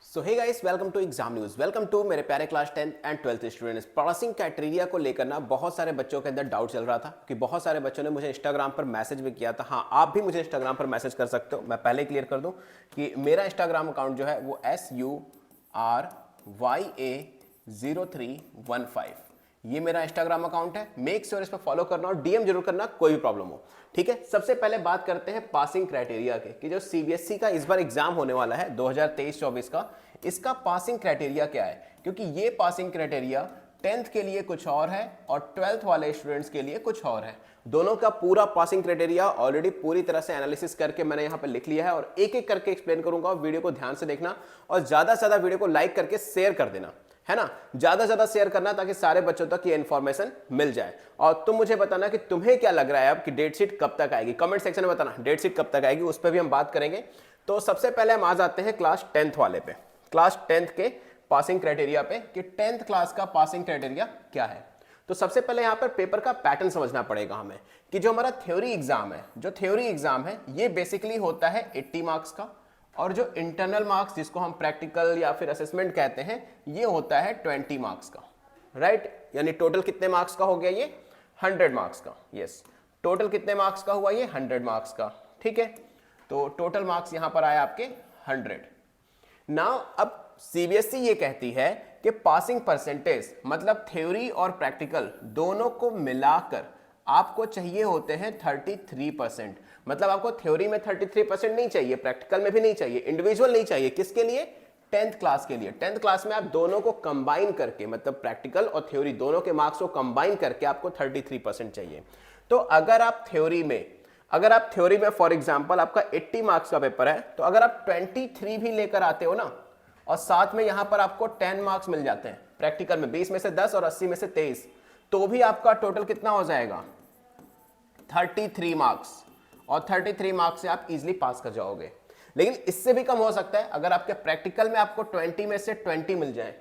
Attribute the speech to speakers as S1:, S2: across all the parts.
S1: So hey guys, welcome to exam news. Welcome to मेरे प्यारे class 10th and 12th students. Passing criteria को लेकर ना बहुत सारे बच्चों के अंदर डाउट चल रहा था कि बहुत सारे बच्चों ने मुझे इंस्टाग्राम पर मैसेज भी किया था। हाँ, आप भी मुझे इंस्टाग्राम पर मैसेज कर सकते हो। मैं पहले क्लियर कर दूं कि मेरा इंस्टाग्राम अकाउंट जो है वो SURYA0315, ये मेरा इंस्टाग्राम अकाउंट है। मेक श्योर इस पर फॉलो करना और डीएम जरूर करना, कोई भी प्रॉब्लम हो। ठीक है, सबसे पहले बात करते हैं पासिंग क्राइटेरिया के कि जो सीबीएसई का इस बार एग्जाम होने वाला है 2023-24 का, इसका पासिंग क्राइटेरिया क्या है। क्योंकि ये पासिंग क्राइटेरिया 10th के लिए कुछ और है और 12th वाले स्टूडेंट्स के लिए कुछ और है। दोनों का पूरा पासिंग क्राइटेरिया ऑलरेडी पूरी तरह से एनालिसिस करके मैंने यहाँ पे लिख लिया है और एक एक करके एक्सप्लेन करूंगा। वीडियो को ध्यान से देखना और ज्यादा से ज्यादा वीडियो को लाइक करके शेयर कर देना, है ना। ज्यादा से ज्यादा शेयर करना ताकि सारे बच्चों तक ये इन्फॉर्मेशन मिल जाए। और तुम मुझे बताना कि तुम्हें क्या लग रहा है अब कि डेट शीट कब तक आएगी। कमेंट सेक्शन में बताना डेट शीट कब तक आएगी, उस पर भी हम बात करेंगे। तो सबसे पहले हम आ जाते हैं क्लास 10th वाले पे, क्लास 10th के पासिंग क्राइटेरिया पे कि 10th क्लास का पासिंग क्राइटेरिया क्या है। तो सबसे पहले यहाँ पर पेपर का पैटर्न समझना पड़ेगा हमें कि जो हमारा थ्योरी एग्जाम है, जो थ्योरी एग्जाम है ये बेसिकली होता है 80 मार्क्स का, और जो इंटरनल मार्क्स जिसको हम प्रैक्टिकल या फिर असेसमेंट कहते हैं ये होता है 20 मार्क्स का, राइट। यानी टोटल कितने मार्क्स का हो गया ये 100 मार्क्स का। यस, टोटल कितने मार्क्स का हुआ ये 100 मार्क्स का। ठीक है, तो टोटल मार्क्स यहां पर आए आपके 100। नाउ अब सीबीएसई ये कहती है कि पासिंग परसेंटेज मतलब थ्योरी और प्रैक्टिकल दोनों को मिलाकर आपको चाहिए होते हैं 33%। मतलब आपको थ्योरी में 33% नहीं चाहिए, प्रैक्टिकल में भी नहीं चाहिए, इंडिविजुअल नहीं चाहिए। किसके लिए? 10th क्लास के लिए। 10th क्लास में आप दोनों को कंबाइन करके, मतलब प्रैक्टिकल और थ्योरी दोनों के मार्क्स को कंबाइन करके आपको 33% चाहिए। तो अगर आप थ्योरी में फॉर एग्जांपल आपका 80 मार्क्स का पेपर है, तो अगर आप 23 भी लेकर आते हो ना और साथ में यहां पर आपको 10 मार्क्स मिल जाते हैं प्रैक्टिकल में, 20 में से 10 और 80 में से 23, तो भी आपका टोटल कितना हो जाएगा 33 मार्क्स। और 33 मार्क्स से आप इजीली पास कर जाओगे। लेकिन इससे भी कम हो सकता है अगर आपके प्रैक्टिकल में आपको 20 में से 20 मिल जाए,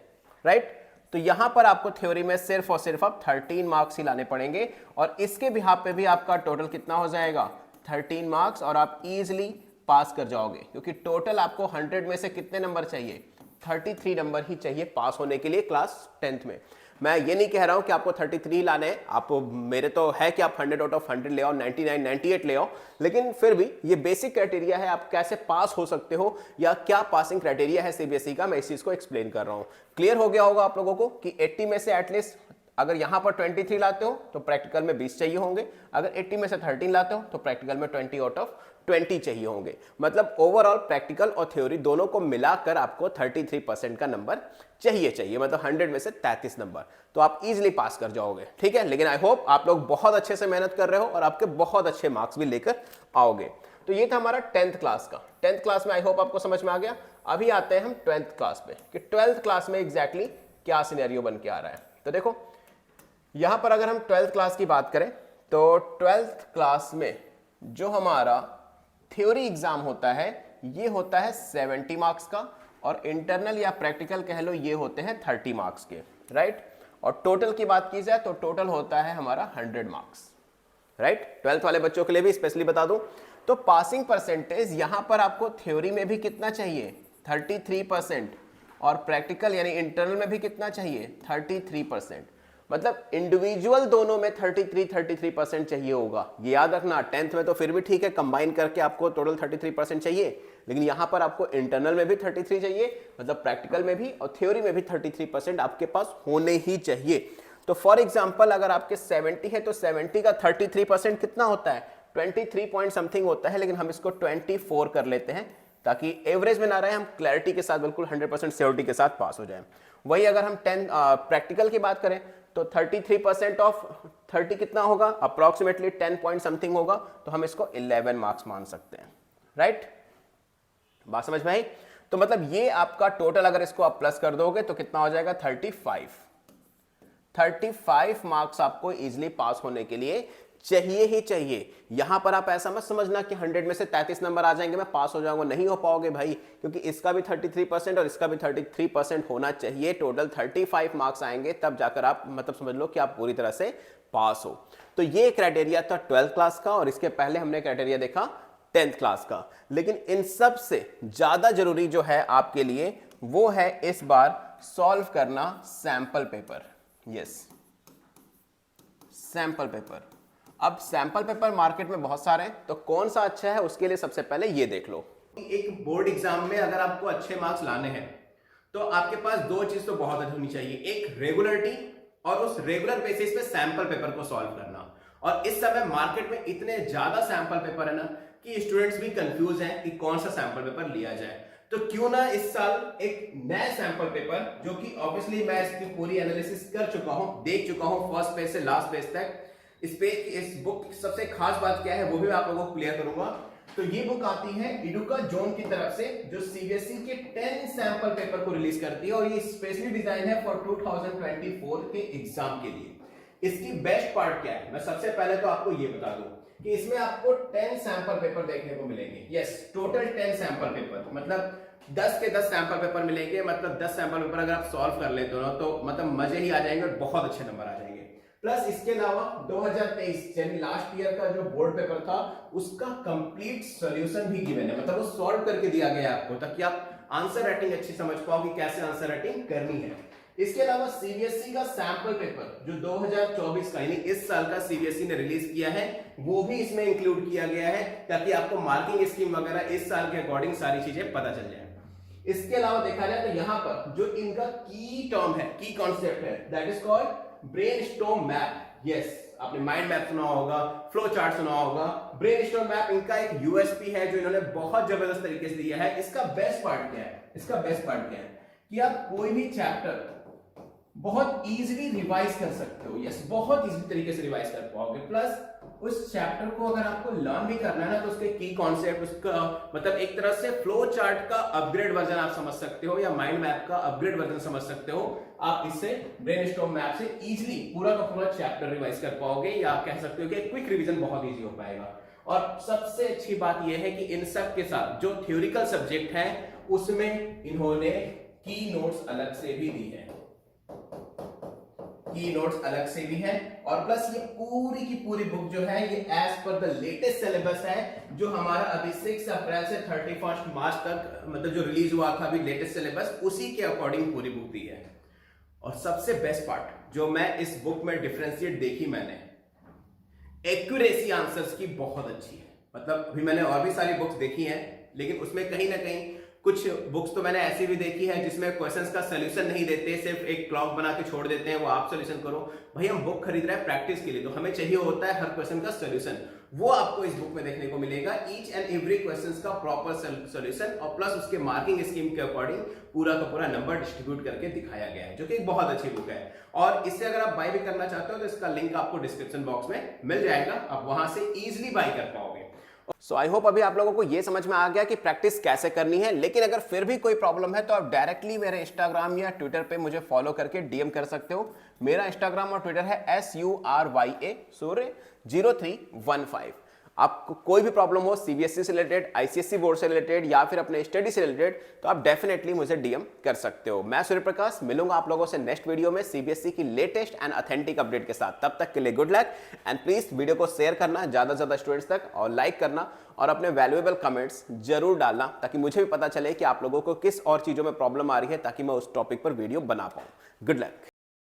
S1: राइट। तो यहां पर आपको थ्योरी में सिर्फ और सिर्फ आप 13 मार्क्स ही लाने पड़ेंगे और इसके बिहाफ पे भी आपका टोटल कितना हो जाएगा 13 मार्क्स, और आप इजीली पास कर जाओगे। क्योंकि टोटल आपको 100 में से कितने नंबर चाहिए 33 नंबर ही चाहिए पास होने के लिए क्लास 10th में। मैं ये नहीं कह रहा हूं कि आपको 33 लाने हैं, आपको मेरे तो है कि आप 100 आउट ऑफ 100 ले आओ, 99 98 ले आओ, लेकिन फिर भी ये बेसिक क्राइटेरिया है आप कैसे पास हो सकते हो या क्या पासिंग क्राइटेरिया है सीबीएसई का, मैं इस चीज को एक्सप्लेन कर रहा हूं। क्लियर हो गया होगा आप लोगों को कि 80 में से एटलीस्ट अगर यहां पर 23 लाते हो तो प्रैक्टिकल में 20 चाहिए होंगे, अगर 80 में से 13 लाते हो तो प्रैक्टिकल में 20 आउट ऑफ 20 चाहिए होंगे। मतलब ओवरऑल प्रैक्टिकल और थ्योरी दोनों को मिलाकर आपको 33% का नंबर चाहिए, मतलब 100 में से 33 नंबर, तो आप इजीली पास कर जाओगे। ठीक है, लेकिन आई होप आप लोग बहुत अच्छे से मेहनत कर रहे हो और आपके बहुत अच्छे मार्क्स भी लेकर आओगे। तो ये था हमारा 10th क्लास का। 10th क्लास में आई होप आपको समझ में आ गया। अभी आते हैं हम 12th क्लास पे कि 12th क्लास में एग्जैक्टली क्या सिनेरियो बन के आ रहा है। तो देखो यहां पर अगर हम 12th क्लास की बात करें तो 12th क्लास में जो हमारा थ्योरी एग्जाम होता है ये होता है 70 मार्क्स का, और इंटरनल या प्रैक्टिकल कह लो ये होते हैं 30 मार्क्स के, राइट। और टोटल की बात की जाए तो टोटल होता है हमारा 100 मार्क्स, राइट। 12th वाले बच्चों के लिए भी स्पेशली बता दूं तो पासिंग परसेंटेज यहां पर आपको थ्योरी में भी कितना चाहिए 33%, और प्रैक्टिकल यानी इंटरनल में भी कितना चाहिए 33%। मतलब इंडिविजुअल दोनों में 33% चाहिए होगा। ये याद रखना, 10th में तो फिर भी ठीक है, कंबाइन करके आपको टोटल 33% चाहिए, लेकिन यहां पर आपको इंटरनल में भी 33 चाहिए, मतलब प्रैक्टिकल में भी और थ्योरी में भी 33% आपके पास होने ही चाहिए। तो फॉर एग्जांपल अगर आपके 70 है तो 70 का 33% कितना होता है 23 पॉइंट समथिंग होता है, लेकिन हम इसको 24 कर लेते हैं ताकि एवरेज में ना रहे, हम क्लैरिटी के साथ बिल्कुल 100% श्योरिटी के साथ पास हो जाए। वही अगर हम 10 प्रैक्टिकल की बात करें तो 33% ऑफ 30 कितना होगा अप्रोक्सीमेटली 10 पॉइंट समथिंग होगा, तो हम इसको 11 मार्क्स मान सकते हैं, राइट। बात समझ में आई? तो मतलब ये आपका टोटल अगर इसको आप प्लस कर दोगे तो कितना हो जाएगा 35 मार्क्स आपको इजीली पास होने के लिए चाहिए ही चाहिए। यहां पर आप ऐसा मत समझना कि 100 में से 33 नंबर आ जाएंगे मैं पास हो जाऊंगा, नहीं हो पाओगे भाई, क्योंकि इसका भी 33% और इसका भी 33% होना चाहिए। टोटल 35 मार्क्स आएंगे तब जाकर आप मतलब समझ लो कि आप पूरी तरह से पास हो। तो ये क्राइटेरिया था 12th क्लास का, और इसके पहले हमने क्राइटेरिया देखा 10th क्लास का। लेकिन इन सब से ज्यादा जरूरी जो है आपके लिए वो है इस बार सॉल्व करना sample paper. Yes, sample paper. अब सैंपल पेपर मार्केट में बहुत सारे हैं, तो कौन सा अच्छा है उसके लिए सबसे पहले ये देख लो। एक बोर्ड एग्जाम में अगर आपको अच्छे मार्क्स लाने हैं तो आपके पास दो चीज तो बहुत अच्छी होनी चाहिए, एक रेगुलरिटी और उस रेगुलर बेसिस पे सैंपल पेपर को सॉल्व करना। और इस समय मार्केट में इतने ज्यादा सैंपल पेपर है ना कि स्टूडेंट्स भी कंफ्यूज हैं कि कौन सा सैंपल पेपर लिया जाए। तो क्यों ना इस साल एक नया सैंपल पेपर, जो कि ऑब्वियसली मैं इसकी पूरी एनालिसिस कर चुका हूं, देख चुका हूं फर्स्ट पेज से लास्ट पेज तक। इस बुक की सबसे खास बात क्या है वो भी मैं आप लोगों को क्लियर करूंगा। तो ये बुक आती है इडुका जोन की तरफ से, जो सीबीएसई के 10 सैंपल पेपर को रिलीज करती है, और ये स्पेशली डिजाइन है फॉर 2024 के एग्जाम के लिए। इसकी बेस्ट पार्ट क्या है, मैं सबसे पहले तो आपको ये बता दूं कि इसमें आपको 10 सैंपल पेपर देखने को मिलेंगे। यस, टोटल 10 सैंपल पेपर, मतलब 10 के 10 सैंपल पेपर मिलेंगे। मतलब 10 सैंपल पेपर अगर आप सॉल्व कर लेते हो ना तो मतलब मजे ही आ जाएंगे और बहुत अच्छे नंबर आ जाएंगे। प्लस इसके अलावा 2023 यानी लास्ट ईयर का जो बोर्ड पेपर था उसका कंप्लीट सॉल्यूशन भी गिवन है, मतलब वो सॉल्व करके दिया गया है आपको, ताकि आप आंसर राइटिंग अच्छी समझ पाओ कि कैसे आंसर राइटिंग करनी है। इसके अलावा सीबीएसई का सैंपल पेपर जो 2024 का यानी इस साल का सीबीएसई ने रिलीज किया है वो भी इसमें इंक्लूड किया गया है, ताकि आपको मार्किंग स्कीम वगैरह इस साल के अकॉर्डिंग सारी चीजें पता चल जाए। इसके अलावा देखा जाए तो यहाँ पर जो इनका की टर्म है, की कॉन्सेप्ट है, that is called brainstorm map. Yes, आपने माइंड मैप सुना होगा, फ्लो चार्ट सुना होगा। ब्रेनस्टॉर्म मैप इनका एक यूएसपी है जो इन्होंने बहुत जबरदस्त तरीके से दिया है। इसका बेस्ट पार्ट क्या है, कि आप कोई भी चैप्टर बहुत इजीली रिवाइज कर सकते हो। यस, बहुत इजी तरीके से रिवाइज कर पाओगे। प्लस उस चैप्टर को अगर आपको लर्न भी करना है ना तो उसके की कॉन्सेप्ट, उसका मतलब एक तरह से फ्लो चार्ट का अपग्रेड वर्जन आप समझ सकते हो, या माइंड मैप का अपग्रेड वर्जन समझ सकते हो। आप इससे ब्रेनस्टॉर्म मैप से इजीली पूरा का पूरा चैप्टर रिवाइज कर पाओगे, या आप कह सकते हो कि क्विक रिवीजन बहुत इजी हो पाएगा। और सबसे अच्छी बात यह है कि इन सब के साथ जो थ्योरिकल सब्जेक्ट है उसमें इन्होंने की नोट्स अलग से भी दी है, की नोट्स अलग से भी है। और प्लस ये पूरी की पूरी बुक जो है ये as per the latest syllabus है, जो हमारा अभी 6 अप्रैल से 31 मार्च तक मतलब जो रिलीज हुआ था अभी लेटेस्ट सिलेबस, उसी के अकॉर्डिंग पूरी बुक दी है। और सबसे बेस्ट पार्ट जो मैं इस बुक में डिफरेंशिएट देखी मैंने, एक्यूरेसी आंसर्स की बहुत अच्छी है। मतलब अभी मैंने और भी सारी बुक्स देखी हैं, लेकिन उसमें कहीं ना कहीं कुछ बुक्स तो मैंने ऐसी भी देखी है जिसमें क्वेश्चंस का सॉल्यूशन नहीं देते, सिर्फ एक क्लॉक बना के छोड़ देते हैं, वो आप सॉल्यूशन करो। भाई हम बुक खरीद रहे हैं प्रैक्टिस के लिए, तो हमें चाहिए होता है हर क्वेश्चन का सॉल्यूशन। वो आपको इस बुक में देखने को मिलेगा, ईच एंड एवरी क्वेश्चन का प्रॉपर सॉल्यूशन, और प्लस उसके मार्किंग स्कीम के अकॉर्डिंग पूरा का पूरा नंबर डिस्ट्रीब्यूट करके दिखाया गया है, जो कि एक बहुत अच्छी बुक है। और इससे अगर आप बाय भी करना चाहते हो तो इसका लिंक आपको डिस्क्रिप्शन बॉक्स में मिल जाएगा, आप वहां से इजिली बाय कर पाओगे। सो आई होप अभी आप लोगों को ये समझ में आ गया कि प्रैक्टिस कैसे करनी है। लेकिन अगर फिर भी कोई प्रॉब्लम है तो आप डायरेक्टली मेरे इंस्टाग्राम या ट्विटर पे मुझे फॉलो करके डीएम कर सकते हो। मेरा इंस्टाग्राम और ट्विटर है SURYA सूर्य 0315। आपको कोई भी प्रॉब्लम हो सीबीएसई से रिलेटेड, आईसीएसई बोर्ड से रिलेटेड, या फिर अपने स्टडी से रिलेटेड, तो आप डेफिनेटली मुझे डीएम कर सकते हो। मैं सूर्य प्रकाश मिलूंगा आप लोगों से नेक्स्ट वीडियो में सीबीएसई की लेटेस्ट एंड ऑथेंटिक अपडेट के साथ। तब तक के लिए good luck, and please video को शेयर करना ज्यादा से ज्यादा स्टूडेंट्स तक, और लाइक करना, और अपने वैल्यूएबल कमेंट्स जरूर डालना, ताकि मुझे भी पता चले कि आप लोगों को किस और चीजों में प्रॉब्लम आ रही है, ताकि मैं उस टॉपिक पर वीडियो बना पाऊं। Good luck.